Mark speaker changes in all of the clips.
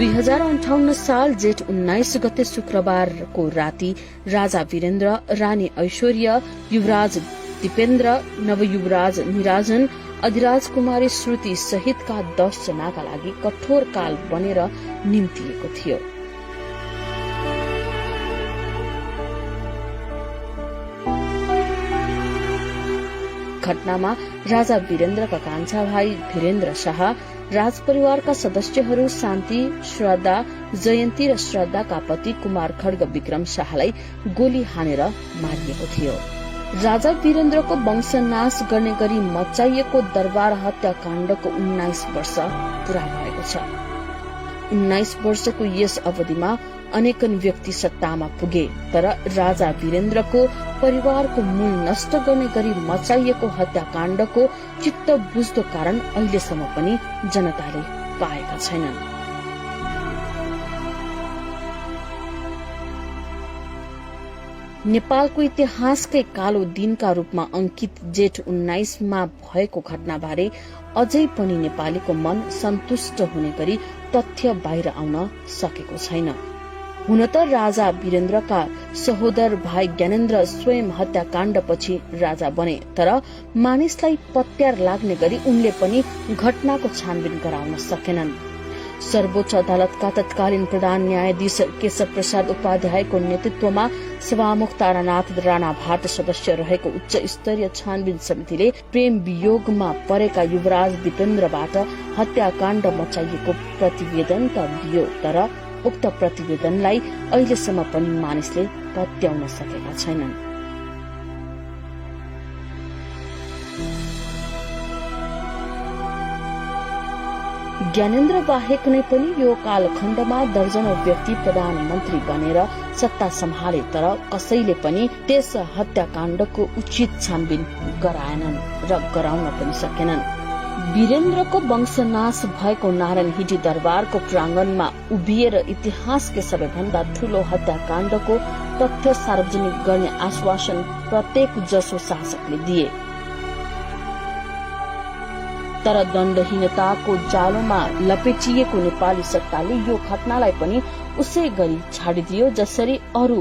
Speaker 1: 2058 साल जेठ 19 गते शुक्रबारको राति राजा वीरेन्द्र, रानी ऐश्वर्या, युवराज दीपेन्द्र, नवयुवराज निराजन, अधिराज कुमारी श्रुति सहितका 10 जनाका लागि कठोर काल बनेर निम्तिएको थियो। घटनामा राजा वीरेन्द्रका कान्छा भाइ वीरेन्द्र शाह, राजपरिवारका सदस्यहरू शान्ति, श्रद्धा, जयन्ती र श्रद्धाका पति कुमार खड्ग विक्रम शाहलाई गोली हानेर मारिएको थियो। राजा वीरेन्द्रको वंशनाश गर्ने गरी मचाइएको दरबार हत्याकाण्डको 19 वर्ष पूरा भएको छ। 19 वर्षको यस अवधिमा अनेकन व्यक्ति सत्तामा पुगे, तर राजा वीरेन्द्रको परिवारको मूल नष्ट गर्ने गरी मचाइएको हत्याकाण्डको चित्त बुझ्दो कारण अहिलेसम्म पनि जनताले पाएका छैनन्। नेपालको इतिहासकै कालो दिनका रूपमा अंकित जेठ 19 मा भएको घटनाबारे अझै पनि नेपालीको मन सन्तुष्ट हुने गरी तथ्य बाहिर आउन सकेको छैन। हुन त राजा वीरेन्द्रका सहोदर भाइ ज्ञानेन्द्र स्वयं हत्याकाण्डपछि राजा बने, तर मानिसलाई पत्यार लाग्ने गरी उनले पनि घटनाको छानबिन गराउन सकेनन्। सर्वोच्च अदालतका तत्कालीन प्रधान न्यायाधीश केशव प्रसाद उपाध्यायको नेतृत्वमा सभामुख तारानाथ राणा भाट सदस्य रहेको उच्च स्तरीय छानबिन समितिले प्रेम वियोगमा परेका युवराज दीपेन्द्रबाट हत्याकाण्ड मचाइएको प्रतिवेदन त दियो, तर उक्त प्रतिवेदनलाई अहिलेसम्म पनि मानिसले पत्याउन सकेका छैनन्। ज्ञानेन्द्र बाहेक नै पनि यो कालखण्डमा दर्जनौं व्यक्ति प्रधानमन्त्री बनेर सत्ता सम्हाले, तर कसैले पनि त्यस हत्याकाण्डको उचित छानबिन गराएनन् र गराउन पनि सकेनन्। वीरेन्द्रको वंशनाश भएको नारायण हिटी दरबारको प्रांगणमा उभिएर इतिहासकै सबैभन्दा ठूलो हत्याकाण्डको तथ्य सार्वजनिक गर्ने आश्वासन प्रत्येक जसो शासकले दिए, तर दण्डहीनताको जालोमा लपेटिएको नेपाली सत्ताले यो घटनालाई पनि उसै गरी छाडिदियो जसरी अरू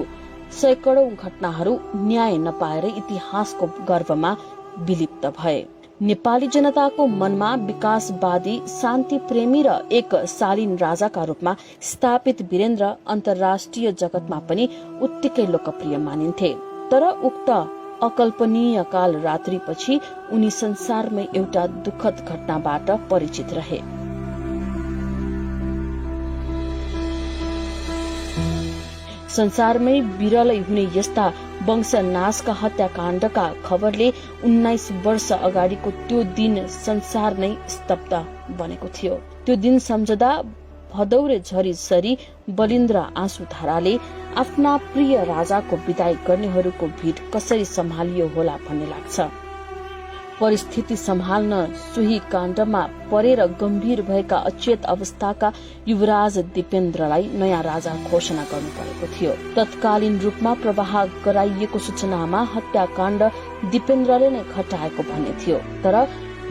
Speaker 1: सैकडौं घटनाहरू न्याय नपाएर इतिहासको गर्भमा विलिप्त भए। नेपाली जनताको मनमा विकासवादी, शान्ति प्रेमी र एक शालीन राजाका रूपमा स्थापित वीरेन्द्र अन्तर्राष्ट्रिय जगतमा पनि उत्तिकै लोकप्रिय मानिन्थे, तर उक्त अकल्पनीय काल रात्रिपछि उनी संसारमै एउटा दुखद घटनाबाट परिचित रहे। संसारमै विरलै हुने यस्ता वंशनाशका हत्याकाण्डका खबरले 19 वर्ष अगाडिको त्यो दिन संसार नै स्तब्ध बनेको थियो। त्यो दिन सम्झदा भदौरे झरी सरी बलिन्द्र आँसुधाराले आफ्ना प्रिय राजाको विदाई गर्नेहरूको भीड कसरी सम्हालियो होला भन्ने लाग्छ। परिस्थिति सम्हाल्न सोही काण्डमा परेर गम्भीर भएका अचेत अवस्थाका युवराज दीपेन्द्रलाई नयाँ राजा घोषणा गर्नु परेको थियो। तत्कालीन रूपमा प्रवाह गराइएको सूचनामा हत्याकाण्ड दीपेन्द्रले नै घटाएको भन्ने थियो, तर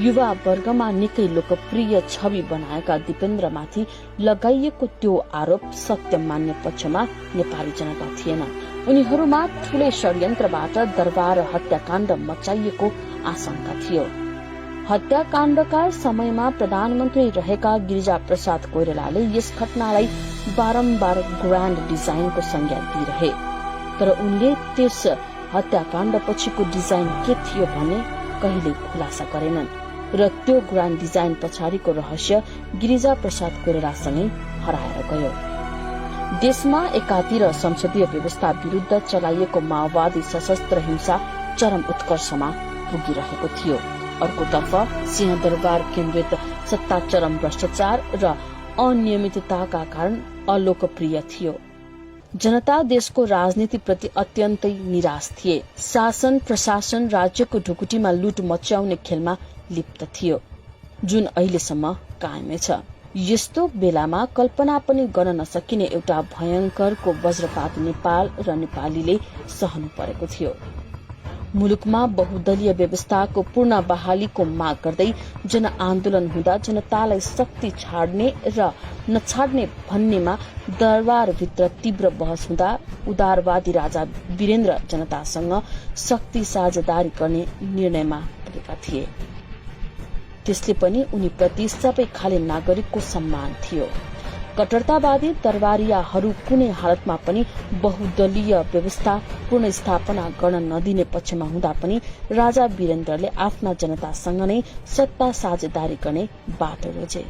Speaker 1: युवा वर्गमा निकै लोकप्रिय छवि बनाएका दीपेन्द्रमाथि लगाइएको त्यो आरोप सत्य मान्ने पक्षमा नेपाली जनता थिएन। उनीहरूमा ठूलै षड्यन्त्रबाट दरबार हत्याकाण्ड मचाइएको आशंका थियो। हत्याकाण्डका समयमा प्रधानमन्त्री रहेका गिरिजा प्रसाद कोइरालाले यस घटनालाई बारम्बार ग्रान्ड डिजाइनको संज्ञा दिइरहे, तर उनले त्यस हत्याकाण्ड पछिको डिजाइन के थियो भन्ने कहिले खुलासा गरेनन् र त्यो ग्रान्ड डिजाइन पछाडिको रहस्य गिरिजा प्रसाद कोइरालासँगै हराएर गयो। देशमा एकातिर संसदीय व्यवस्था विरूद्ध चलाइएको माओवादी सशस्त्र हिंसा चरम उत्कर्षमा पुगिरहेको थियो। अर्कोतर्फ सिंहदरबार केन्द्रित सत्ता चरम भ्रष्टाचार र अनियमितताका कारण अलोकप्रिय थियो। जनता देशको राजनीतिप्रति अत्यन्तै निराश थिए। शासन प्रशासन राज्यको ढुकुटीमा लुट मच्याउने खेलमा लिप्त थियो, जुन अहिलेसम्म कायमै छ। यस्तो बेलामा कल्पना पनि गर्न नसकिने एउटा भयंकरको वज्रपात नेपाल र नेपालीले सहनु परेको थियो। मुलुकमा बहुदलीय व्यवस्थाको पूर्ण बहालीको माग गर्दै जनआन्दोलन हुँदा जनतालाई शक्ति छाड्ने र नछाड्ने भन्नेमा दरबारभित्र तीव्र बहस हुँदा उदारवादी राजा वीरेन्द्र जनतासँग शक्ति साझेदारी गर्ने निर्णयमा पुगेका थिए। त्यसले पनि उनीप्रति सबै खाले नागरिकको सम्मान थियो। कट्टरतावादी दरबारियाहरू कुनै हालतमा पनि बहुदलीय व्यवस्था पुनर्स्थापना गर्न नदिने पक्षमा हुँदा पनि राजा वीरेन्द्रले आफ्ना जनतासँग नै सत्ता साझेदारी गर्ने बाटो रोजे।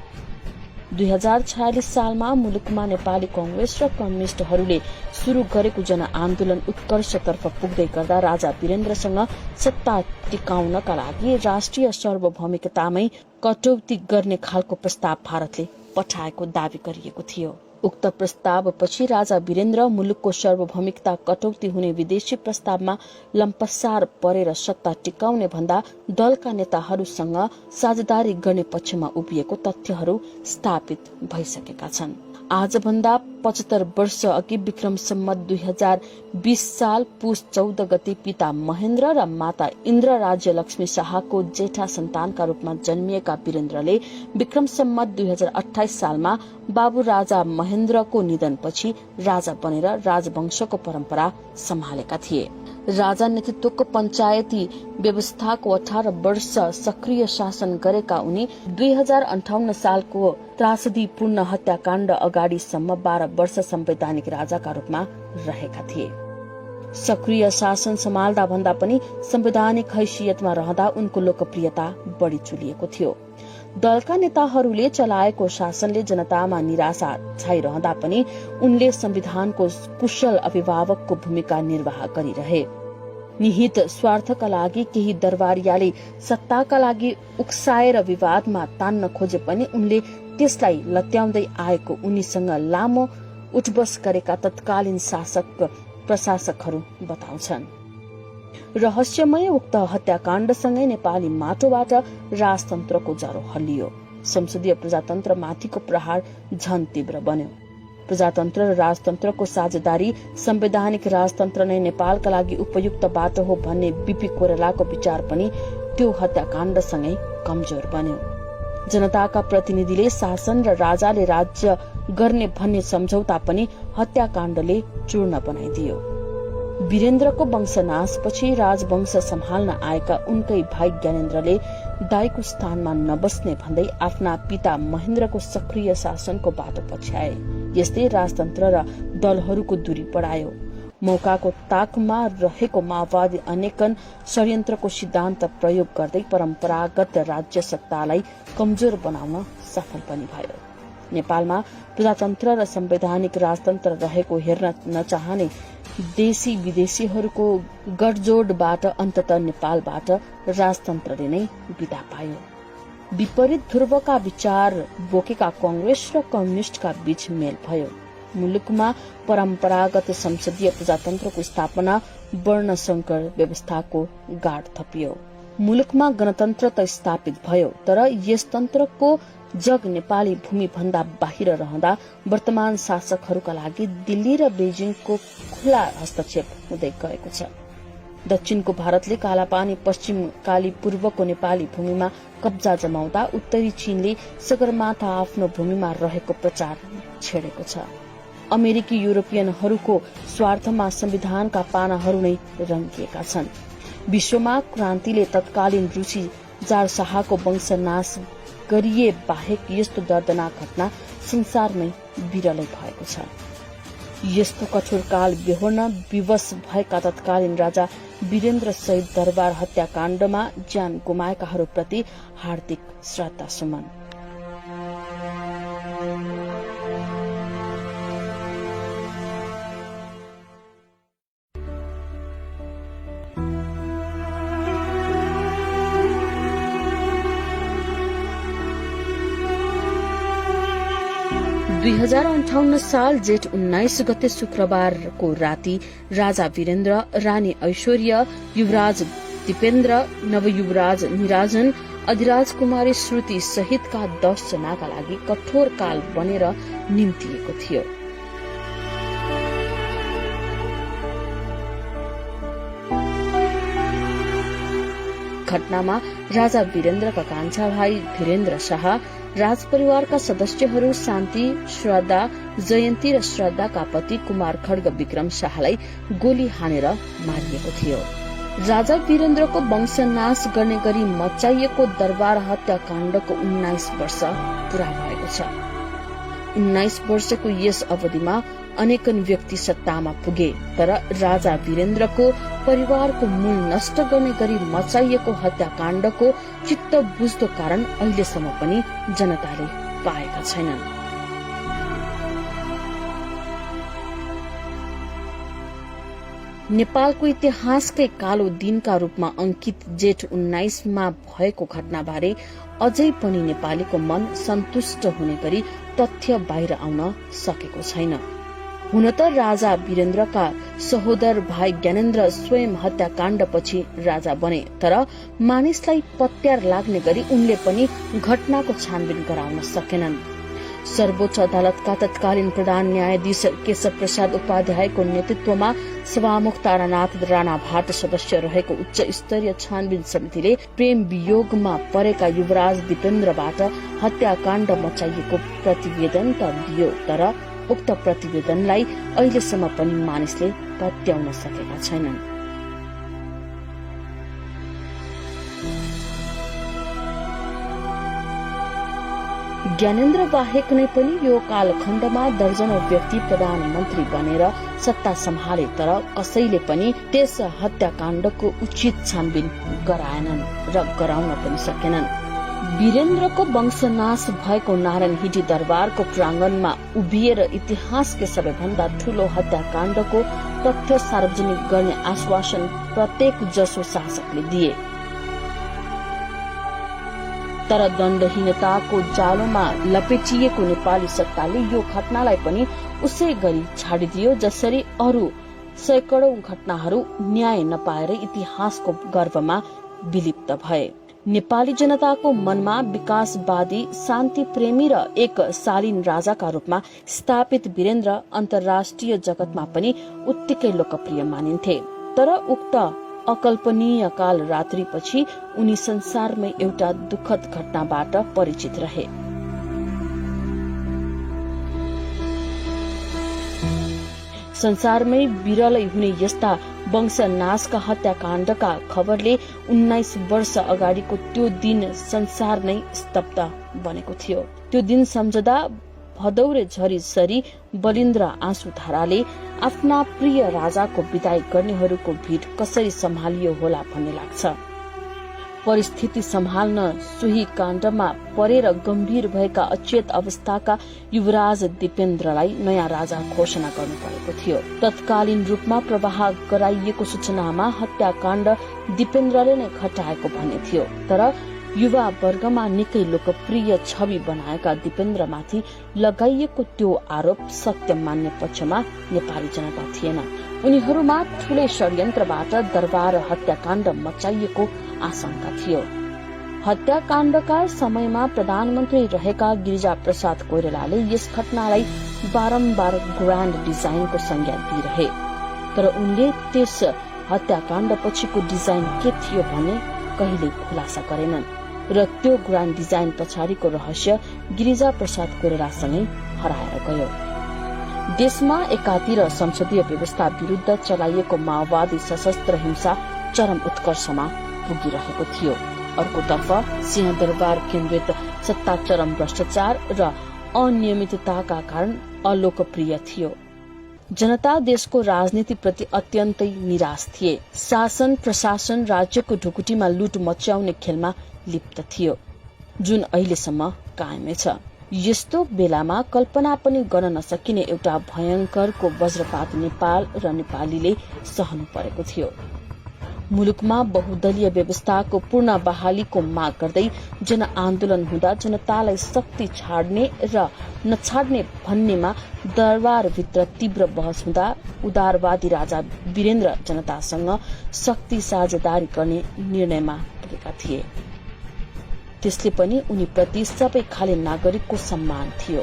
Speaker 1: 2046 सालमा मुलुकमा नेपाली कांग्रेस र कम्युनिष्टहरूले शुरू गरेको जनआन्दोलन उत्कर्षतर्फ पुग्दै गर्दा राजा वीरेन्द्रसँग सत्ता टिकाउनका लागि राष्ट्रिय सार्वभौमिकतामै कटौती गर्ने खालको प्रस्ताव भारतले पठाएको दावी गरिएको थियो। उक्त प्रस्तावपछि राजा वीरेन्द्र मुलुकको सार्वभौमिकता कटौती हुने विदेशी प्रस्तावमा लम्पसार परेर सत्ता टिकाउने भन्दा दलका नेताहरूसँग साझेदारी गर्ने पक्षमा उभिएको तथ्यहरू स्थापित भइसकेका छन्। आजभन्दा 75 वर्ष अघि विक्रम सम्वत 2020 साल पुष 14 गते पिता महेन्द्र र माता इन्द्र राज्य लक्ष्मी शाहको जेठा सन्तानका रूपमा जन्मिएका वीरेन्द्रले विक्रम सम्वत 2028 सालमा बाबु राजा महेन्द्रको निधनपछि राजा बनेर राजवंशको परम्परा सम्हालेका थिए। राजा नेतृत्वको पञ्चायती व्यवस्थाको 18 वर्ष सक्रिय शासन गरेका उनी 2058 सालको त्रासदीपूर्ण हत्याकाण्ड अगाडिसम्म 12 वर्ष संवैधानिक राजाका रूपमा रहेका थिए। सक्रिय शासन सम्हाल्दा भन्दा पनि संवैधानिक हैसियतमा रहँदा उनको लोकप्रियता बढ़ी चुलिएको थियो। दलका नेताहरूले चलाएको शासनले जनतामा निराशा छाइरहँदा पनि उनले संविधानको कुशल अभिभावकको भूमिका निर्वाह गरिरहे। निहित स्वार्थका लागि केही दरबारियाले सत्ताका लागि उक्साएर विवादमा तान्न खोजे पनि उनले त्यसलाई लत्याउँदै आएको उनीसँग लामो उठबस गरेका तत्कालीन शासक प्रशासकहरू बताउँछन्। रहस्यमय उक्त हत्याकाण्डसँगै नेपाली माटोबाट राजतन्त्रको जरो हल्लियो। संसदीय प्रजातन्त्र माथिको प्रहार झन तीव्र बन्यो। प्रजातन्त्र र राजतन्त्रको साझेदारी संवैधानिक राजतन्त्र नै नेपालका लागि उपयुक्त बाटो हो भन्ने बीपी कोइरालाको विचार पनि त्यो हत्याकाण्डसँगै कमजोर बन्यो। जनताका प्रतिनिधिले शासन र राजाले राज्य गर्ने भन्ने सम्झौता पनि हत्याकाण्डले चूर्ण बनाइदियो। वीरेन्द्रको वंशनाशपछि राजवंश सम्हाल्न आएका उनकै भाइ ज्ञानेन्द्रले दाइको स्थानमा नबस्ने भन्दै आफ्ना पिता महेन्द्रको सक्रिय शासनको बाटो पछ्याए। यस्तै राजतन्त्र र दलहरूको दूरी बढायो। मौकाको ताकमा रहेको माओवादी अनेकन षड्यन्त्रको सिद्धान्त प्रयोग गर्दै परम्परागत राज्य सत्तालाई कमजोर बनाउन सफल पनि भयो। नेपालमा प्रजातन्त्र र संवैधानिक राजतन्त्र रहेको हेर्न नचाहने देशी विदेशीहरूको गठजोडबाट अन्ततः नेपालबाट राजतन्त्रले नै बिदा पायो। विपरीत ध्रुवका विचार बोकेका कांग्रेस र कम्युनिष्टका बीच मेल भयो। मुलुकमा परम्परागत संसदीय प्रजातन्त्रको स्थापना वर्णसंकर व्यवस्थाको गाड थपियो। मुलुकमा गणतन्त्र त स्थापित भयो, तर यस तन्त्रको जग नेपाली भूमि भन्दा बाहिर रहँदा वर्तमान शासकहरूका लागि दिल्ली र बेजिङको खुला हस्तक्षेप हुँदै गएको छ। दक्षिणको भारतले कालापानी, पश्चिम काली पूर्वको नेपाली भूमिमा कब्जा जमाउँदा उत्तरी चीनले सगरमाथा आफ्नो भूमिमा रहेको प्रचार छेडेको छ। अमेरिकी युरोपियनहरूको स्वार्थमा संविधानका पानाहरू नै रंगिएका छन्। विश्वमा क्रान्तिले तत्कालीन रूसी जार शाहको वंशनाश गरिए बाहेक यस्तो दर्दनाक घटना संसारमै विरलै भएको छ। यस्तो कठोर काल बेहोर्न विवश भएका तत्कालीन राजा वीरेन्द्र सहित दरबार हत्याकाण्डमा ज्यान गुमाएकाहरूप्रति हार्दिक श्रद्धा सुमन। दुई 2058 साल जेठ 19 गते शुक्रबारको राति राजा वीरेन्द्र, रानी ऐश्वर्य, युवराज दिपेन्द्र, नवयुवराज निराजन, अधिराज कुमारी श्रुति सहितका 10 जनाका लागि कठोर काल बनेर निम्तिएको थियो। घटनामा राजा वीरेन्द्रका कान्छा भाइ धीरेन्द्र शाह, राजपरिवारका सदस्यहरू शान्ति, श्रद्धा, जयन्ती र श्रद्धाका पति कुमार खड्ग विक्रम शाहलाई गोली हानेर मारिएको थियो। राजा वीरेन्द्रको वंशनाश गर्ने गरी मचाइएको दरबार हत्याकाण्डको 19 वर्ष पूरा भएको छ। 19 वर्षको यस अवधिमा अनेकन व्यक्ति सत्तामा पुगे, तर राजा वीरेन्द्रको परिवारको मूल नष्ट गर्ने गरी मचाइएको हत्याकाण्डको चित्त बुझ्दो कारण अहिलेसम्म पनि जनताले पाएका छैनन्। नेपालको इतिहासकै कालो दिनका रूपमा अंकित जेठ 19 मा भएको घटनाबारे अझै पनि नेपालीको मन सन्तुष्ट हुने गरी तथ्य बाहिर आउन सकेको छैन। हुन त राजा वीरेन्द्रका सहोदर भाइ ज्ञानेन्द्र स्वयं हत्याकाण्डपछि राजा बने, तर मानिसलाई पत्यार लाग्ने गरी उनले पनि घटनाको छानबिन गराउन सकेनन्। सर्वोच्च अदालतका तत्कालीन प्रधान न्यायाधीश केशव प्रसाद उपाध्यायको नेतृत्वमा सभामुख तारानाथ राणा भाट सदस्य रहेको उच्च स्तरीय छानबिन समितिले प्रेम वियोगमा परेका युवराज दिपेन्द्रबाट हत्याकाण्ड मचाइएको प्रतिवेदन त दियो, तर उक्त प्रतिवेदनलाई अहिलेसम्म पनि मानिसले पत्याउन सकेका छैनन्। ज्ञानेन्द्र बाहेक नै पनि यो कालखण्डमा दर्जनौं व्यक्ति प्रधानमन्त्री बनेर सत्ता सम्हाले, तर कसैले पनि त्यस हत्याकाण्डको उचित छानबिन गराएनन् र गराउन पनि सकेनन्। वीरेन्द्रको वंशनाश भएको नारायण हिटी दरबारको प्रांगणमा उभिएर इतिहासकै सबैभन्दा ठूलो हत्याकाण्डको तथ्य सार्वजनिक गर्ने आश्वासन प्रत्येक जसो शासकले दिए, तर दण्डहीनताको जालोमा लपेटिएको नेपाली सत्ताले यो घटनालाई पनि उसै गरी छाडिदियो जसरी अरू सैकडौं घटनाहरू न्याय नपाएर इतिहासको गर्भमा विलिप्त भए। नेपाली जनताको मनमा विकासवादी, शान्ति प्रेमी र एक शालीन राजाका रूपमा स्थापित वीरेन्द्र अन्तर्राष्ट्रिय जगतमा पनि उत्तिकै लोकप्रिय मानिन्थे, तर उक्त अकल्पनीय काल रात्रिपछि उनी संसारमै एउटा दुखद घटनाबाट परिचित रहे। संसारमै विरलै हुने यस्ता वंशनाशका हत्याकाण्डका खबरले 19 वर्ष अगाडिको त्यो दिन संसार नै स्तब्ध बनेको थियो। त्यो दिन सम्झदा भदौरे झरी सरी बलिन्द्र आँसु धाराले आफ्ना प्रिय राजाको विदाई गर्नेहरूको भीड कसरी सम्हालियो होला भन्ने लाग्छ। परिस्थिति सम्हाल्न सोही काण्डमा परेर गम्भीर भएका अचेत अवस्थाका युवराज दिपेन्द्रलाई नयाँ राजा घोषणा गर्नु परेको थियो। तत्कालीन रूपमा प्रवाह गराइएको सूचनामा हत्याकाण्ड दिपेन्द्रले नै घटाएको भन्ने थियो, तर युवा वर्गमा निकै लोकप्रिय छवि बनाएका दिपेन्द्रमाथि लगाइएको त्यो आरोप सत्य मान्ने पक्षमा नेपाली जनता थिएन। उनीहरूमा ठूलै षड्यन्त्रबाट दरबार हत्याकाण्ड मचाइएको आशंका थियो। हत्याकाण्डका समयमा प्रधानमन्त्री रहेका गिरिजा प्रसाद कोइरालाले यस घटनालाई बारम्बार ग्रान्ड डिजाइनको संज्ञा दिइरहे, तर उनले त्यस हत्याकाण्ड पछिको डिजाइन के थियो भन्ने कहिले खुलासा गरेनन् र त्यो ग्रान्ड डिजाइन पछाडिको रहस्य गिरिजा प्रसाद कोइरालासँगै हराएर गयो। देशमा एकातिर संसदीय व्यवस्था विरूद्ध चलाइएको माओवादी सशस्त्र हिंसा चरम उत्कर्षमा पुगिरहेको थियो, अर्कोतर्फ सिंहदरबार केन्द्रित सत्ता चरम भ्रष्टाचार र अनियमितताका कारण अलोकप्रिय थियो। जनता देशको राजनीतिप्रति अत्यन्तै निराश थिए। शासन प्रशासन राज्यको ढुकुटीमा लुट मच्याउने खेलमा लिप्त थियो, जुन अहिलेसम्म कायमै छ। यस्तो बेलामा कल्पना पनि गर्न नसकिने एउटा भयंकरको वज्रपात नेपाल र नेपालीले सहनु परेको थियो। मुलुकमा बहुदलीय व्यवस्थाको पूर्ण बहालीको माग गर्दै जनआन्दोलन हुँदा जनतालाई शक्ति छाड्ने र नछाड्ने भन्नेमा दरबारभित्र तीव्र बहस हुँदा उदारवादी राजा वीरेन्द्र जनतासँग शक्ति साझेदारी गर्ने निर्णयमा पुगेका थिए। त्यसले पनि उनीप्रति सबै खाले नागरिकको सम्मान थियो।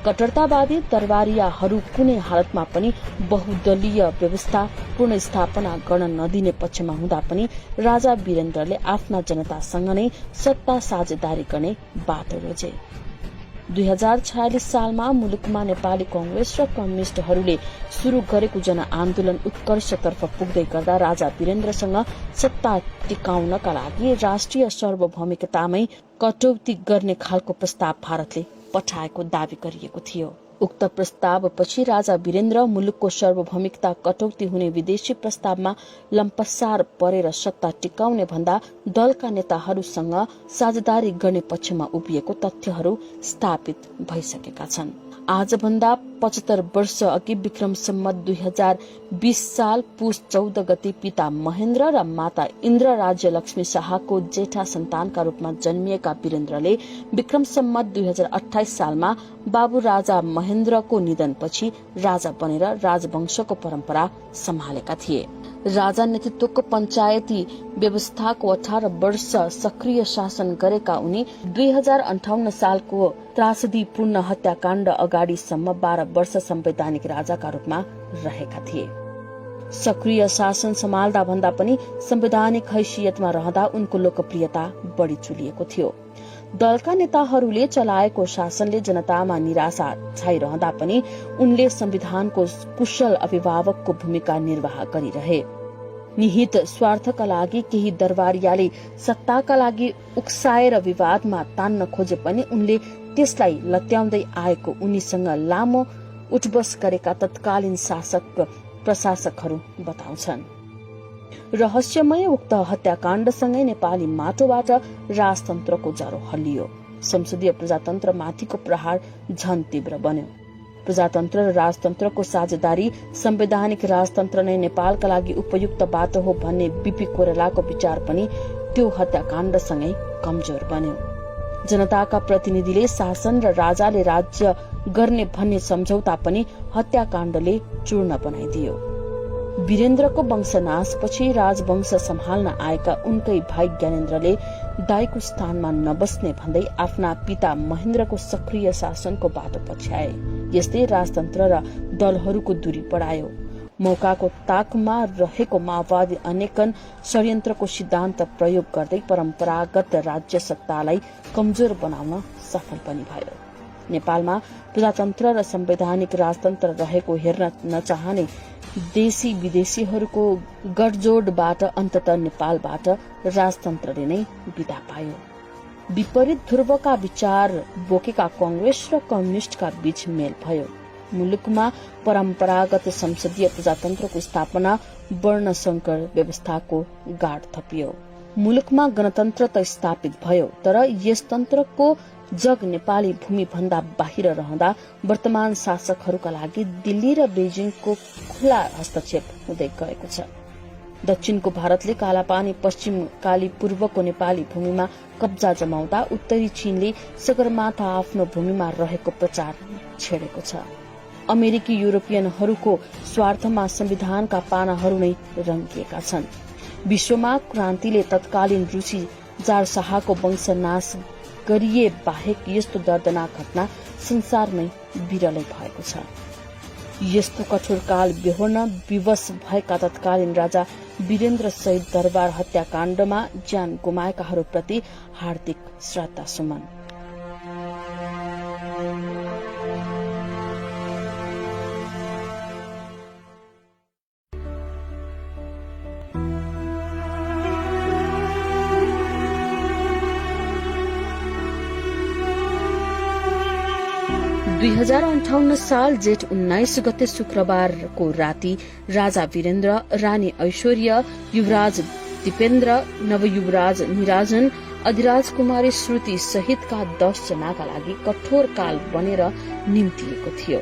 Speaker 1: कट्टरतावादी दरबारियाहरू कुनै हालतमा पनि बहुदलीय व्यवस्था पुनर्स्थापना गर्न नदिने पक्षमा हुँदा पनि राजा वीरेन्द्रले आफ्ना जनतासँग नै सत्ता साझेदारी गर्ने बाटो रोजे। 2046 सालमा मुलुकमा नेपाली कांग्रेस र कम्युनिष्टहरूले शुरू गरेको जनआन्दोलन उत्कर्षतर्फ पुग्दै गर्दा राजा वीरेन्द्रसँग सत्ता टिकाउनका लागि राष्ट्रिय सार्वभौमिकतामै कटौती गर्ने खालको प्रस्ताव भारतले पठाएको दावी गरिएको थियो। उक्त प्रस्तावपछि राजा वीरेन्द्र मुलुकको सार्वभौमिकता कटौती हुने विदेशी प्रस्तावमा लम्पसार परेर सत्ता टिकाउने भन्दा दलका नेताहरूसँग साझेदारी गर्ने पक्षमा उभिएको तथ्यहरू स्थापित भइसकेका छन्। आजभन्दा 75 वर्ष अघि विक्रम सम्वत 2020 साल पुष 14 गते पिता महेन्द्र र माता इन्द्र राज्य लक्ष्मी शाहको जेठा सन्तानका रूपमा जन्मिएका वीरेन्द्रले विक्रम सम्वत 2028 सालमा बाबु राजा महेन्द्रको निधनपछि राजा बनेर राजवंशको परम्परा सम्हालेका थिए। राजा नेतृत्वको पञ्चायती व्यवस्थाको 18 वर्ष सक्रिय शासन गरेका उनी 2058 सालको त्रासदीपूर्ण हत्याकाण्ड अगाडिसम्म 12 वर्ष संवैधानिक राजाका रूपमा रहेका थिए। सक्रिय शासन सम्हाल्दा भन्दा पनि संवैधानिक हैसियतमा रहँदा उनको लोकप्रियता बढ़ी चुलिएको थियो। दलका नेताहरूले चलाएको शासनले जनतामा निराशा छाइरहँदा पनि उनले संविधानको कुशल अभिभावकको भूमिका निर्वाह गरिरहे। निहित स्वार्थका लागि केही दरबारियाले सत्ताका लागि उक्साएर विवादमा तान्न खोजे पनि उनले त्यसलाई लत्याउँदै आएको उनीसँग लामो उठबस गरेका तत्कालीन शासक प्रशासकहरू बताउँछन्। रहस्यमय उक्त हत्याकाण्डसँगै नेपाली माटोबाट राजतन्त्रको जरो हल्लियो। संसदीय प्रजातन्त्र माथिको प्रहार झन तीव्र बन्यो। प्रजातन्त्र र राजतन्त्रको साझेदारी संवैधानिक राजतन्त्र नै नेपालका लागि उपयुक्त बाटो हो भन्ने बीपी कोइरालाको विचार पनि त्यो हत्याकाण्डसँगै कमजोर बन्यो। जनताका प्रतिनिधिले शासन र राजाले राज्य गर्ने भन्ने सम्झौता पनि हत्याकाण्डले चूर्ण बनाइदियो। वीरेन्द्रको वंशनाशपछि राजवंश सम्हाल्न आएका उनकै भाइ ज्ञानेन्द्रले दाइको स्थानमा नबस्ने भन्दै आफ्ना पिता महेन्द्रको सक्रिय शासनको बाटो पछ्याए। यस्तै राजतन्त्र र दलहरूको दूरी बढायो। मौकाको ताकमा रहेको माओवादी अनेकन षड्यन्त्रको सिद्धान्त प्रयोग गर्दै परम्परागत राज्य सत्तालाई कमजोर बनाउन सफल पनि भयो। नेपालमा प्रजातन्त्र र संवैधानिक राजतन्त्र रहेको हेर्न नचाहने देशी विदेशीहरूको गठजोडबाट अन्ततः नेपालबाट राजतन्त्रले नै विदा पायो। विपरीत ध्रुवका विचार बोकेका कांग्रेस र कम्युनिष्टका बीच मेल भयो। मुलुकमा परम्परागत संसदीय प्रजातन्त्रको स्थापना वर्णसंकर व्यवस्थाको गाड थपियो। मुलुकमा गणतन्त्र त स्थापित भयो, तर यस तन्त्रको जग नेपाली भूमि भन्दा बाहिर रहँदा वर्तमान शासकहरूका लागि दिल्ली र बेजिङको खुला हस्तक्षेप हुँदै गएको छ। दक्षिणको भारतले कालापानी, पश्चिम काली पूर्वको नेपाली भूमिमा कब्जा जमाउँदा उत्तरी चीनले सगरमाथा आफ्नो भूमिमा रहेको प्रचार छेडेको छ। अमेरिकी युरोपियनहरूको स्वार्थमा संविधानका पानाहरू नै रंगिएका छन्। विश्वमा क्रान्तिले तत्कालीन रूसी जार शाहको वंशनाश गरिए बाहेक यस्तो दर्दनाक घटना संसारमै विरलै भएको छ। यस्तो कठोर काल बेहोर्न विवश भएका तत्कालीन राजा वीरेन्द्र सहित दरबार हत्याकाण्डमा ज्यान गुमाएकाहरूप्रति हार्दिक श्रद्धा सुमन। दुई 2058 साल जेठ 19 गते शुक्रबारको राति राजा वीरेन्द्र, रानी ऐश्वर्या, युवराज दीपेन्द्र, नवयुवराज निराजन, अधिराज कुमारी श्रुति सहितका 10 जनाका लागि कठोर काल बनेर निम्तिएको थियो।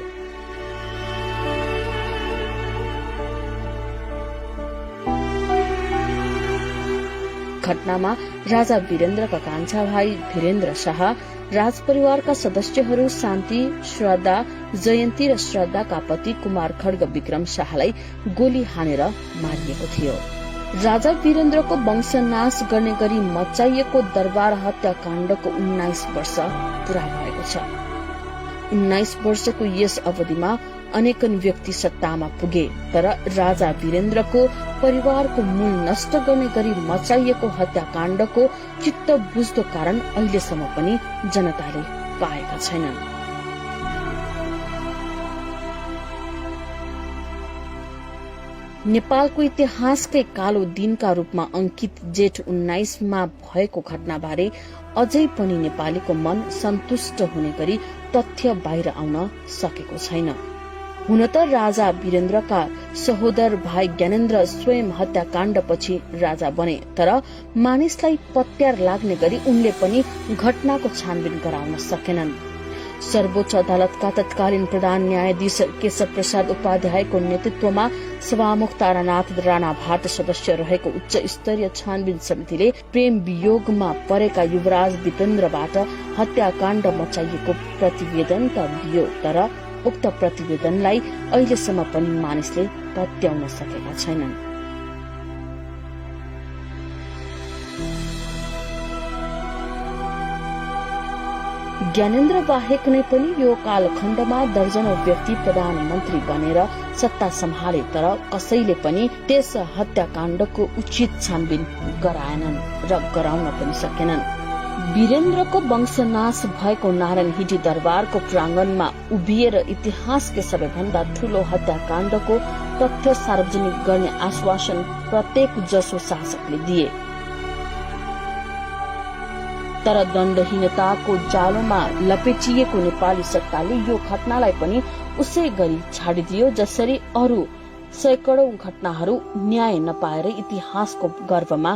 Speaker 1: घटनामा राजा वीरेन्द्रका कान्छा भाइ धीरेन्द्र शाह, राजपरिवारका सदस्यहरू शान्ति, श्रद्धा, जयन्ती र श्रद्धाका पति कुमार खड्ग विक्रम शाहलाई गोली हानेर मारिएको थियो। राजा वीरेन्द्रको वंशनाश गर्ने गरी मचाइएको दरबार हत्याकाण्डको 19 वर्ष पूरा भएको छ। 19 वर्षको यस अवधिमा अनेकन व्यक्ति सत्तामा पुगे, तर राजा वीरेन्द्रको परिवारको मूल नष्ट गर्ने गरी मचाइएको हत्याकाण्डको चित्त बुझ्दो कारण अहिलेसम्म पनि जनताले पाएका छैनन्। नेपालको इतिहासकै कालो दिनका रूपमा अंकित जेठ 19 भएको घटनाबारे अझै पनि नेपालीको मन सन्तुष्ट हुने गरी तथ्य बाहिर आउन सकेको छैन। हुन त राजा वीरेन्द्रका सहोदर भाइ ज्ञानेन्द्र स्वयं हत्याकाण्डपछि राजा बने, तर मानिसलाई पत्यार लाग्ने गरी उनले पनि घटनाको छानबिन गराउन सकेनन्। सर्वोच्च अदालतका तत्कालीन प्रधान न्यायाधीश केशव प्रसाद उपाध्यायको नेतृत्वमा सभामुख तारानाथ राणा भाट सदस्य रहेको उच्च स्तरीय छानबिन समितिले प्रेम वियोगमा परेका युवराज दिपेन्द्रबाट हत्याकाण्ड मचाइएको प्रतिवेदन त दियो, तर उक्त प्रतिवेदनलाई अहिलेसम्म पनि मानिसले पत्याउन सकेका छैनन्। ज्ञानेन्द्र बाहेक नै पनि यो कालखण्डमा दर्जनौं व्यक्ति प्रधानमन्त्री बनेर सत्ता सम्हाले, तर कसैले पनि त्यस हत्याकाण्डको उचित छानबिन गराएनन् र गराउन पनि सकेनन्। वीरेन्द्रको वंशनाश भएको नारायण हिटी दरबारको प्रांगणमा उभिएर इतिहासकै सबैभन्दा ठूलो हत्याकाण्डको तथ्य सार्वजनिक गर्ने आश्वासन प्रत्येक जसो शासकले दिए, तर दण्डहीनताको जालोमा लपेटिएको नेपाली सत्ताले यो घटनालाई पनि उसै गरी छाडिदियो जसरी अरू सैकडौं घटनाहरू न्याय नपाएर इतिहासको गर्भमा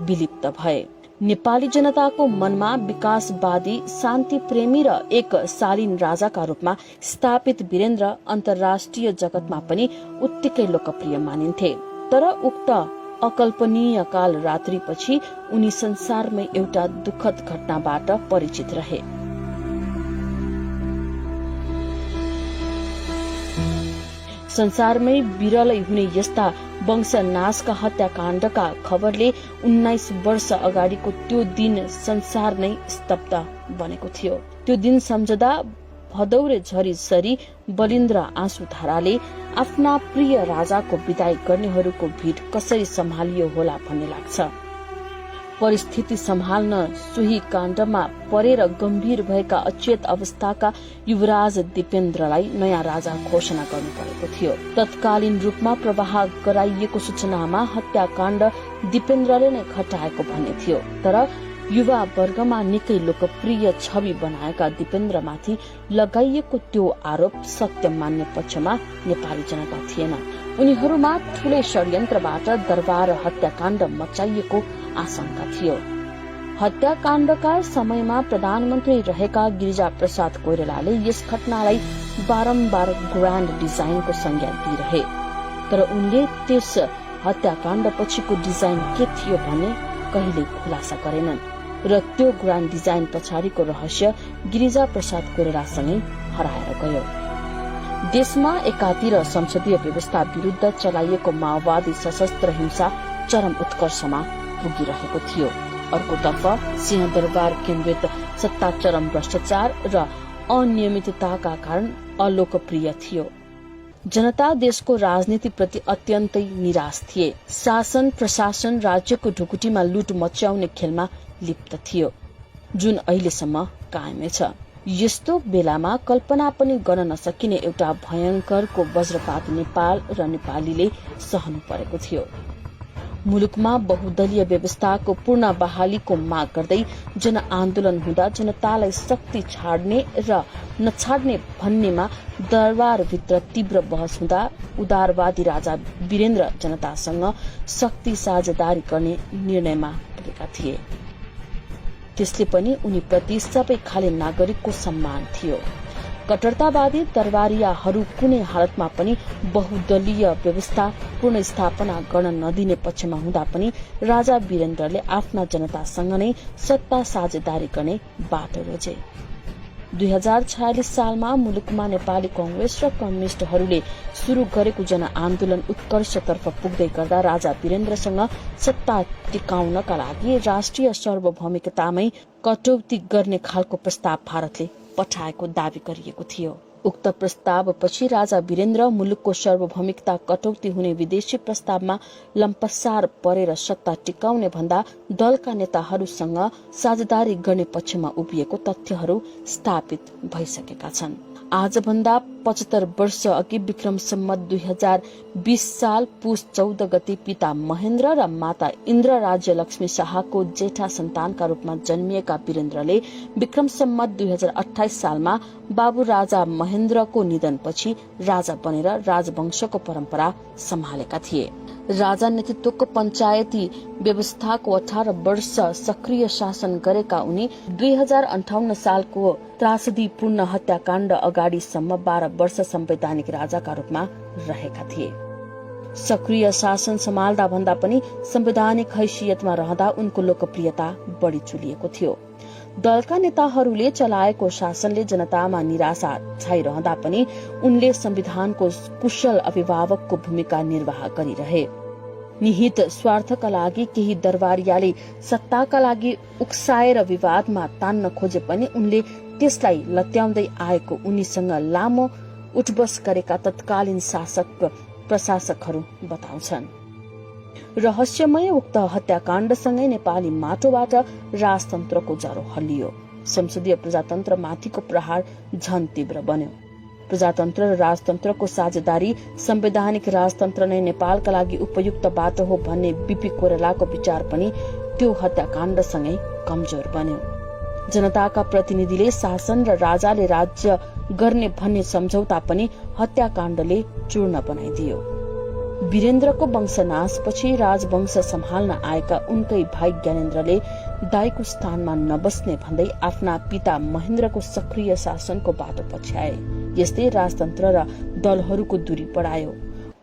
Speaker 1: विलिप्त भए। नेपाली जनताको मनमा विकासवादी, शान्ति प्रेमी र एक शालीन राजाका रूपमा स्थापित वीरेन्द्र अन्तर्राष्ट्रिय जगतमा पनि उत्तिकै लोकप्रिय मानिन्थे, तर उक्त अकल्पनीय काल रात्रिपछि उनी संसारमै एउटा दुखद घटनाबाट परिचित रहे। संसारमै विरलै हुने यस्ता वंशनाशका हत्याकाण्डका खबरले 19 वर्ष अगाडिको त्यो दिन संसार नै स्तब्ध बनेको थियो। त्यो दिन सम्झदा भदौरे झरी सरी बलिन्द्र आँसु धाराले आफ्ना प्रिय राजाको विदाई गर्नेहरूको भीड कसरी सम्हालियो होला भन्ने लाग्छ। परिस्थिति सम्हाल्न सोही काण्डमा परेर गम्भीर भएका अचेत अवस्थाका युवराज दिपेन्द्रलाई नयाँ राजा घोषणा गर्नु परेको थियो। तत्कालीन रूपमा प्रवाह गराइएको सूचनामा हत्याकाण्ड दिपेन्द्रले नै घटाएको भन्ने थियो, तर युवा वर्गमा निकै लोकप्रिय छवि बनाएका दिपेन्द्रमाथि लगाइएको त्यो आरोप सत्य मान्ने पक्षमा नेपाली जनता थिएन। उनीहरूमा ठूलै षड्यन्त्रबाट दरबार हत्याकाण्ड मचाइएको आशंका थियो। हत्याकाण्डका समयमा प्रधानमन्त्री रहेका गिरिजा प्रसाद कोइरालाले यस घटनालाई बारम्बार ग्रान्ड डिजाइनको संज्ञा दिइरहे, तर उनले त्यस हत्याकाण्ड पछिको डिजाइन के थियो भन्ने कहिले खुलासा गरेनन् र त्यो ग्रान्ड डिजाइन पछाडिको रहस्य गिरिजा प्रसाद कोइरालासँगै हराएर गयो। देशमा एकातिर संसदीय व्यवस्था विरुद्ध चलाइएको माओवादी सशस्त्र हिंसा चरम उत्कर्षमा पुगिरहेको थियो, अर्कोतर्फ सिंहदरबार केन्द्रित सत्ता चरम भ्रष्टाचार र अनियमितताका कारण अलोकप्रिय थियो। जनता देशको राजनीति प्रति अत्यन्तै निराश थिए। शासन प्रशासन राज्यको ढुकुटीमा लुट मच्याउने खेलमा लिप्त थियो, जुन अहिलेसम्म कायमै छ। यस्तो बेलामा कल्पना पनि गर्न नसकिने एउटा भयंकरको वज्रपात नेपाल र नेपालीले सहनु परेको थियो। मुलुकमा बहुदलीय व्यवस्थाको पूर्ण बहालीको माग गर्दै जनआन्दोलन हुँदा जनतालाई शक्ति छाड्ने र नछाड्ने भन्नेमा दरबारभित्र तीव्र बहस हुँदा उदारवादी राजा वीरेन्द्र जनतासँग शक्ति साझेदारी गर्ने निर्णयमा पुगेका थिए। त्यसले पनि उनीप्रति सबै खाले नागरिकको सम्मान थियो। कट्टरतावादी दरबारियाहरू कुनै हालतमा पनि बहुदलीय व्यवस्था पुनर्स्थापना गर्न नदिने पक्षमा हुँदा पनि राजा वीरेन्द्रले आफ्ना जनतासँग नै सत्ता साझेदारी गर्ने बाटो रोजे। 2046 सालमा मुलुकमा नेपाली कांग्रेस र कम्युनिष्टहरूले शुरू गरेको जनआन्दोलन उत्कर्षतर्फ पुग्दै गर्दा राजा वीरेन्द्रसँग सत्ता टिकाउनका लागि राष्ट्रिय सार्वभौमिकतामै कटौती गर्ने खालको प्रस्ताव भारतले पठाएको दावी गरिएको थियो। उक्त प्रस्तावपछि राजा वीरेन्द्र मुलुकको सार्वभौमिकता कटौती हुने विदेशी प्रस्तावमा लम्पसार परेर सत्ता टिकाउने भन्दा दलका नेताहरूसँग साझेदारी गर्ने पक्षमा उभिएको तथ्यहरू स्थापित भइसकेका छन्। आजभन्दा 75 वर्ष अघि विक्रम सम्वत 2020 साल पुष 14 गते पिता महेन्द्र र माता इन्द्र राज्य लक्ष्मी शाहको जेठा सन्तानका रूपमा जन्मिएका वीरेन्द्रले विक्रम सम्वत 2028 सालमा बाबु राजा महेन्द्रको निधनपछि राजा बनेर राजवंशको परम्परा सम्हालेका थिए। राजा नेतृत्वको पञ्चायती व्यवस्थाको 18 वर्ष सक्रिय शासन गरेका उनी 2058 सालको त्रासदीपूर्ण हत्याकाण्ड अगाडिसम्म 12 वर्ष संवैधानिक राजाका रूपमा रहेका थिए। सक्रिय शासन सम्हाल्दा भन्दा पनि संवैधानिक हैसियतमा रहँदा उनको लोकप्रियता बढ़ी चुलिएको थियो। दलका नेताहरूले चलाएको शासनले जनतामा निराशा छाइरहँदा पनि उनले संविधानको कुशल अभिभावकको भूमिका निर्वाह गरिरहे। निहित स्वार्थका लागि केही दरबारियाले सत्ताका लागि उक्साएर विवादमा तान्न खोजे पनि उनले त्यसलाई लत्याउँदै आएको उनीसँग लामो उठबस गरेका तत्कालीन शासक प्रशासकहरू बताउँछन्। रहस्यमय उक्त हत्याकाण्डसँगै नेपाली माटोबाट राजतन्त्रको जरो हल्लियो। संसदीय प्रजातन्त्र माथिको प्रहार झन तीव्र बन्यो। प्रजातन्त्र र राजतन्त्रको साझेदारी संवैधानिक राजतन्त्र नै नेपालका लागि उपयुक्त बाटो हो भन्ने बीपी कोइरालाको विचार पनि त्यो हत्याकाण्डसँगै कमजोर बन्यो। जनताका प्रतिनिधिले शासन र राजाले राज्य गर्ने भन्ने सम्झौता पनि हत्याकाण्डले चूर्ण बनाइदियो। वीरेन्द्रको वंशनाशपछि राजवंश सम्हाल्न आएका उनकै भाइ ज्ञानेन्द्रले दाइको स्थानमा नबस्ने भन्दै आफ्ना पिता महेन्द्रको सक्रिय शासनको बाटो पछ्याए। यस्तै राजतन्त्र र दलहरूको दूरी बढायो।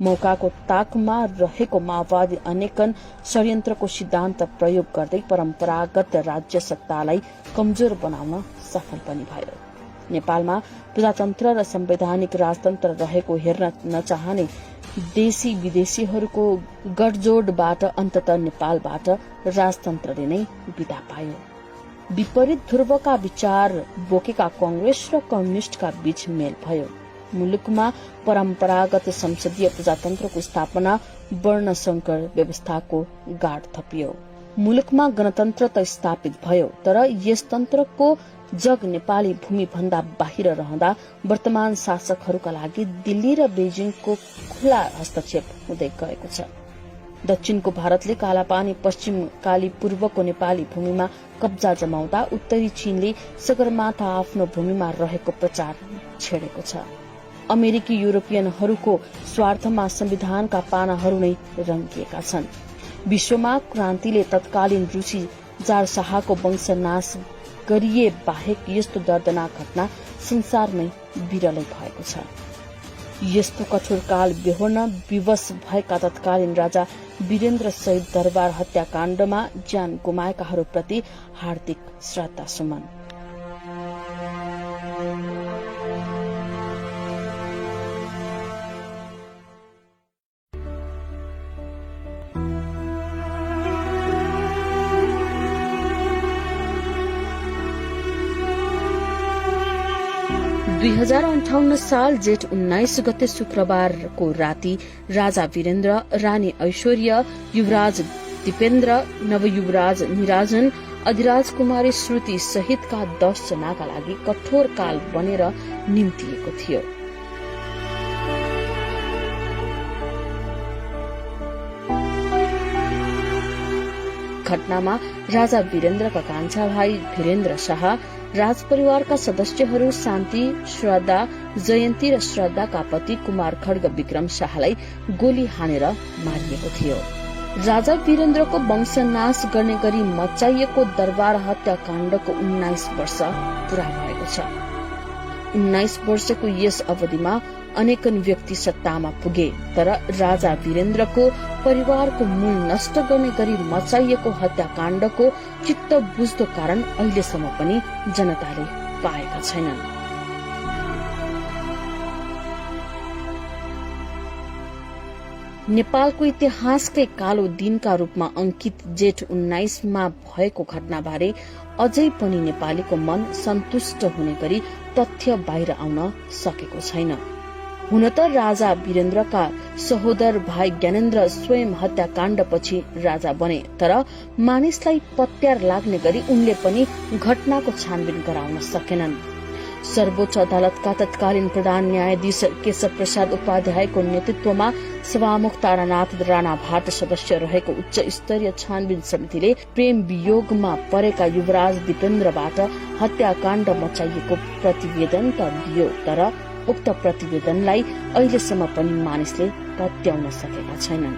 Speaker 1: मौकाको ताकमा रहेको माओवादी अनेकन षड्यन्त्रको सिद्धान्त प्रयोग गर्दै परम्परागत राज्य सत्तालाई कमजोर बनाउन सफल पनि भयो। नेपालमा प्रजातन्त्र र संवैधानिक राजतन्त्र रहेको हेर्न नचाहने देशी विदेशीहरूको गठजोडबाट अन्ततः नेपालबाट राजतन्त्रले नै विदा पायो। विपरीत ध्रुवका विचार बोकेका कांग्रेस र कम्युनिस्टका बीच मेल भयो। मुलुकमा परम्परागत संसदीय प्रजातन्त्रको स्थापना वर्णसंकर व्यवस्थाको गाड थपियो। मुलुकमा गणतन्त्र त स्थापित भयो, तर यस तन्त्रको जग नेपाली भूमि भन्दा बाहिर रहँदा वर्तमान शासकहरूका लागि दिल्ली र बेजिङको खुला हस्तक्षेप हुँदै गएको छ। दक्षिणको भारतले कालापानी, पश्चिम काली पूर्वको नेपाली भूमिमा कब्जा जमाउँदा उत्तरी चीनले सगरमाथा आफ्नो भूमिमा रहेको प्रचार छेडेको छ। अमेरिकी युरोपियनहरूको स्वार्थमा संविधानका पानाहरू नै रंगिएका छन्। विश्वमा क्रान्तिले तत्कालीन रूसी जार शाहको वंशनाश गरिए बाहेक यस्तो दर्दनाक घटना संसारमै विरलै भएको छ। यस्तो कठोर काल बेहोर्न विवश भएका तत्कालीन राजा वीरेन्द्र सहित दरबार हत्याकाण्डमा ज्यान गुमाएकाहरूप्रति हार्दिक श्रद्धा सुमन। दुई 2058 साल जेठ 19 गते शुक्रबारको राति राजा वीरेन्द्र, रानी ऐश्वर्या, युवराज दिपेन्द्र, नवयुवराज निराजन, अधिराज कुमारी श्रुति सहितका 10 जनाका लागि कठोर काल बनेर निम्तिएको थियो। घटनामा राजा वीरेन्द्रका कान्छा भाइ वीरेन्द्र शाह, राजपरिवारका सदस्यहरू शान्ति, श्रद्धा, जयन्ती र श्रद्धाका पति कुमार खड्ग विक्रम शाहलाई गोली हानेर मारिएको थियो। राजा वीरेन्द्रको वंशनाश गर्ने गरी मचाइएको दरबार हत्याकाण्डको 19 वर्ष पूरा भएको छ। 19 वर्षको यस अवधिमा अनेकन व्यक्ति सत्तामा पुगे, तर राजा वीरेन्द्रको परिवारको मूल नष्ट गर्ने गरी मचाइएको हत्याकाण्डको चित्त बुझ्दो कारण अहिलेसम्म पनि जनताले पाएका छैनन्। नेपालको इतिहासकै कालो दिनका रूपमा अंकित जेठ 19 भएको घटनाबारे अझै पनि नेपालीको मन सन्तुष्ट हुने गरी तथ्य बाहिर आउन सकेको छैन। हुन त राजा वीरेन्द्रका सहोदर भाइ ज्ञानेन्द्र स्वयं हत्याकाण्डपछि राजा बने, तर मानिसलाई पत्यार लाग्ने गरी उनले पनि घटनाको छानबिन गराउन सकेनन्। सर्वोच्च अदालतका तत्कालीन प्रधान न्यायाधीश केशव प्रसाद उपाध्यायको नेतृत्वमा सभामुख तारानाथ राणाभाट सदस्य रहेको उच्च स्तरीय छानबिन समितिले प्रेम वियोगमा परेका युवराज दिपेन्द्रबाट हत्याकाण्ड मचाइएको प्रतिवेदन त दियो, तर उक्त प्रतिवेदनलाई अहिलेसम्म पनि मानिसले पत्याउन सकेका छैनन्।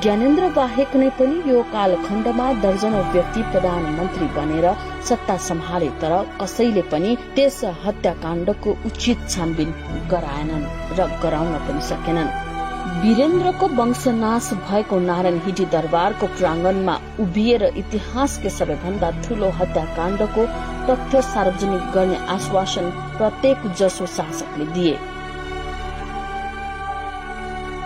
Speaker 1: ज्ञानेन्द्र बाहेक नै पनि यो कालखण्डमा दर्जनौं व्यक्ति प्रधानमन्त्री बनेर सत्ता सम्हाले, तर कसैले पनि त्यस हत्याकाण्डको उचित छानबिन गराएनन् र गराउन पनि सकेनन्। वीरेन्द्रको वंशनाश भएको नारायण हिटी दरबारको प्रांगणमा उभिएर इतिहासकै सबैभन्दा ठूलो हत्याकाण्डको तथ्य सार्वजनिक गर्ने आश्वासन प्रत्येक जसो शासकले दिए,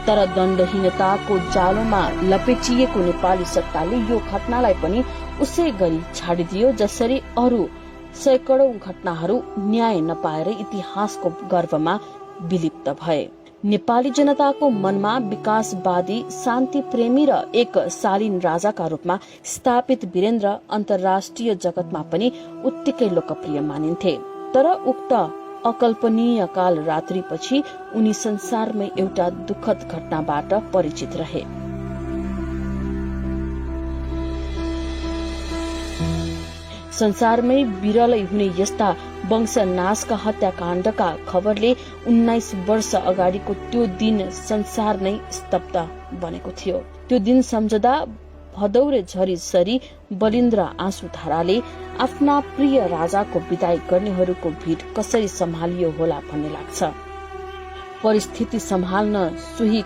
Speaker 1: तर दण्डहीनताको जालोमा लपेटिएको नेपाली सत्ताले यो घटनालाई पनि उसै गरी छाडिदियो जसरी अरू सैकडौं घटनाहरू न्याय नपाएर इतिहासको गर्भमा विलिप्त भए। नेपाली जनताको मनमा विकासवादी, शान्ति प्रेमी र एक शालीन राजाका रूपमा स्थापित वीरेन्द्र अन्तर्राष्ट्रिय जगतमा पनि उत्तिकै लोकप्रिय मानिन्थे, तर उक्त अकल्पनीय काल रात्रिपछि उनी संसारमै एउटा दुखद घटनाबाट परिचित रहे। संसारमै विरलै हुने यस्ता वंशनाशका हत्याकाण्डका खबरले 19 वर्ष अगाडिको त्यो दिन संसार नै स्तब्ध बनेको थियो। त्यो दिन सम्झदा भदौरे झरी सरी बलिन्द्र आँसु धाराले आफ्ना प्रिय राजाको विदाई गर्नेहरूको भीड कसरी सम्हालियो होला भन्ने लाग्छ। परिस्थिति सम्हाल्न सोही